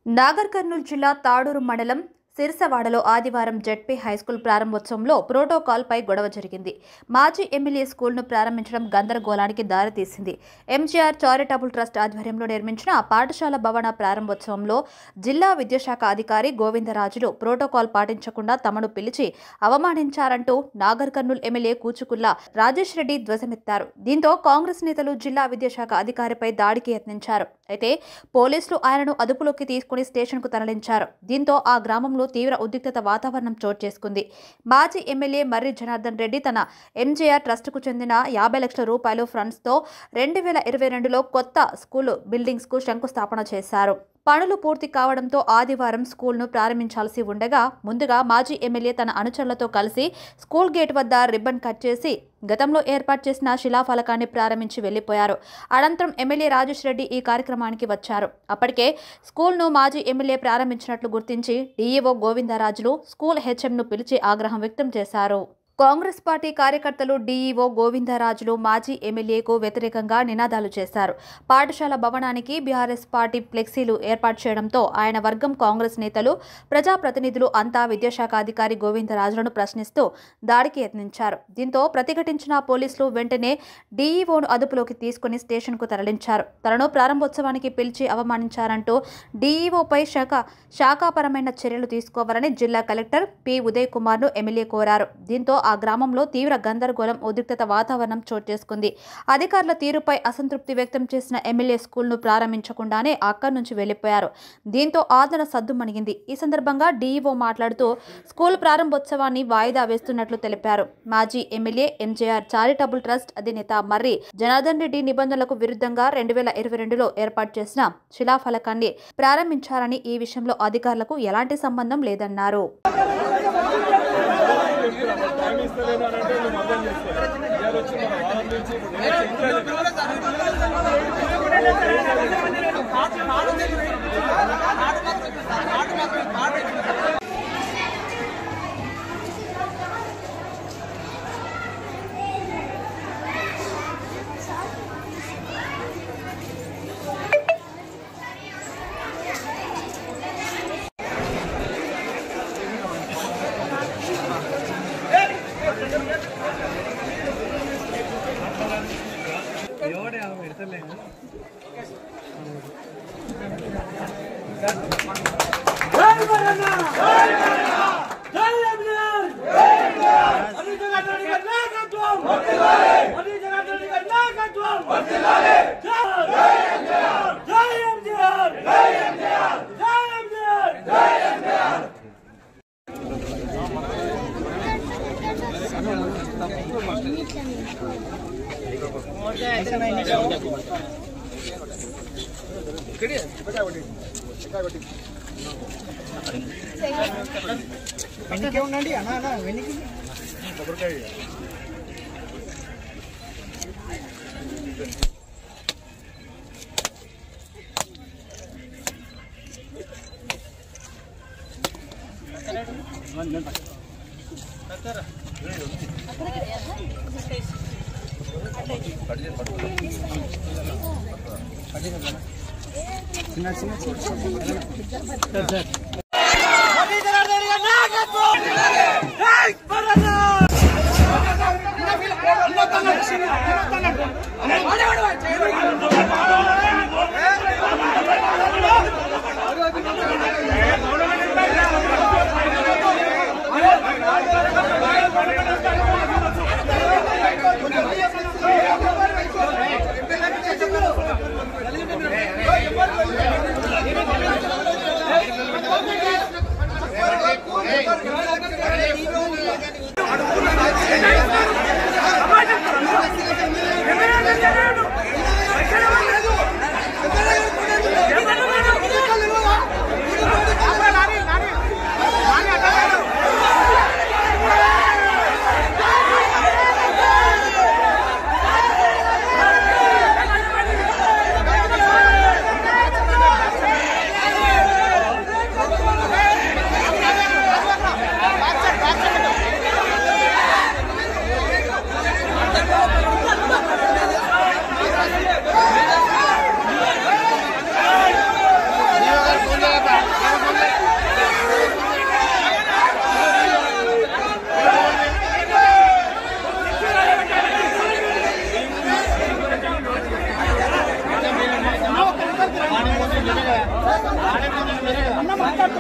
నాగర్ కర్నూలు జిల్లా తాడూరు మండలం సిరిసవాడలో ఆదివారం జెడ్పీ హైస్కూల్ ప్రారంభోత్సవంలో ప్రోటోకాల్పై గొడవ జరిగింది. మాజీ ఎమ్మెల్యే స్కూల్ను ప్రారంభించడం గందరగోళానికి దారితీసింది. ఎంజీఆర్ చారిటబుల్ ట్రస్ట్ ఆధ్వర్యంలో నిర్మించిన పాఠశాల భవన ప్రారంభోత్సవంలో జిల్లా విద్యాశాఖ అధికారి గోవిందరాజులు ప్రోటోకాల్ పాటించకుండా తమను పిలిచి అవమానించారంటూ నాగర్ కర్నూలు ఎమ్మెల్యే కూచుకుల్లా రాజేష్ రెడ్డి ధ్వజమెత్తారు. దీంతో కాంగ్రెస్ నేతలు జిల్లా విద్యాశాఖ అధికారిపై దాడికి యత్నించారు. అయితే పోలీసులు ఆయనను అదుపులోకి తీసుకుని స్టేషన్కు తరలించారు. దీంతో ఆ గ్రామంలో తీవ్ర ఉద్రిక్తత వాతావరణం చోటు చేసుకుంది. మాజీ ఎమ్మెల్యే మర్రి జనార్దన్ రెడ్డి తన ఎంజీఆర్ ట్రస్టుకు చెందిన 50 లక్షల రూపాయలు ఫండ్స్తో 2022లో కొత్త స్కూల్ బిల్డింగ్స్కు శంకుస్థాపన చేశారు. పనులు పూర్తి కావడంతో ఆదివారం స్కూల్ను ప్రారంభించాల్సి ఉండగా ముందుగా మాజీ ఎమ్మెల్యే తన అనుచరులతో కలిసి స్కూల్ గేట్ వద్ద రిబ్బన్ కట్ చేసి గతంలో ఏర్పాటు చేసిన శిలాఫలకాన్ని ప్రారంభించి వెళ్లిపోయారు. అనంతరం ఎమ్మెల్యే రాజేష్ రెడ్డి ఈ కార్యక్రమానికి వచ్చారు. అప్పటికే స్కూల్ను మాజీ ఎమ్మెల్యే ప్రారంభించినట్లు గుర్తించి డీఈఓ గోవిందరాజులు స్కూల్ హెచ్ఎంను పిలిచి ఆగ్రహం వ్యక్తం చేశారు. కాంగ్రెస్ పార్టీ కార్యకర్తలు డీఈఓ గోవిందరాజులు మాజీ ఎమ్మెల్యేకు వ్యతిరేకంగా నినాదాలు చేశారు. పాఠశాల భవనానికి బీఆర్ఎస్ పార్టీ ఫ్లెక్సీలు ఏర్పాటు చేయడంతో ఆయన వర్గం కాంగ్రెస్ నేతలు, ప్రజాప్రతినిధులు అంతా విద్యాశాఖ అధికారి గోవిందరాజులను ప్రశ్నిస్తూ దాడికి యత్నించారు. దీంతో ప్రతిఘటించిన పోలీసులు వెంటనే డీఈఓను అదుపులోకి తీసుకుని స్టేషన్కు తరలించారు. తనను ప్రారంభోత్సవానికి పిలిచి అవమానించారంటూ డీఈఓపై శాఖాపరమైన చర్యలు తీసుకోవాలని జిల్లా కలెక్టర్ పి ఉదయ్ కుమార్ను ఎమ్మెల్యే కోరారు. దీంతో ఆ గ్రామంలో తీవ్ర గందరగోళం, ఉద్రిక్తత వాతావరణం చోటు చేసుకుంది. అధికారుల తీరుపై అసంతృప్తి వ్యక్తం చేసిన ఎమ్మెల్యే స్కూల్ను ప్రారంభించకుండానే అక్కడి నుంచి వెళ్లిపోయారు. దీంతో ఆదరణ సద్దుమణిగింది. ఈ సందర్భంగా డీఈఓ మాట్లాడుతూ స్కూల్ ప్రారంభోత్సవాన్ని వాయిదా వేస్తున్నట్లు తెలిపారు. మాజీ ఎమ్మెల్యే ఎంజీఆర్ చారిటబుల్ ట్రస్ట్ అధినేత మర్రి జనార్దన్ రెడ్డి నిబంధనలకు విరుద్ధంగా 2022లో ఏర్పాటు చేసిన శిలాఫలకాన్ని ప్రారంభించారని, ఈ విషయంలో అధికారులకు ఎలాంటి సంబంధం లేదన్నారు. ఉండండి అన్నా వెనక్కి Hey,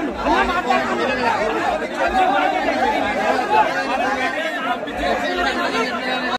మాట్లాడుతున్నాడు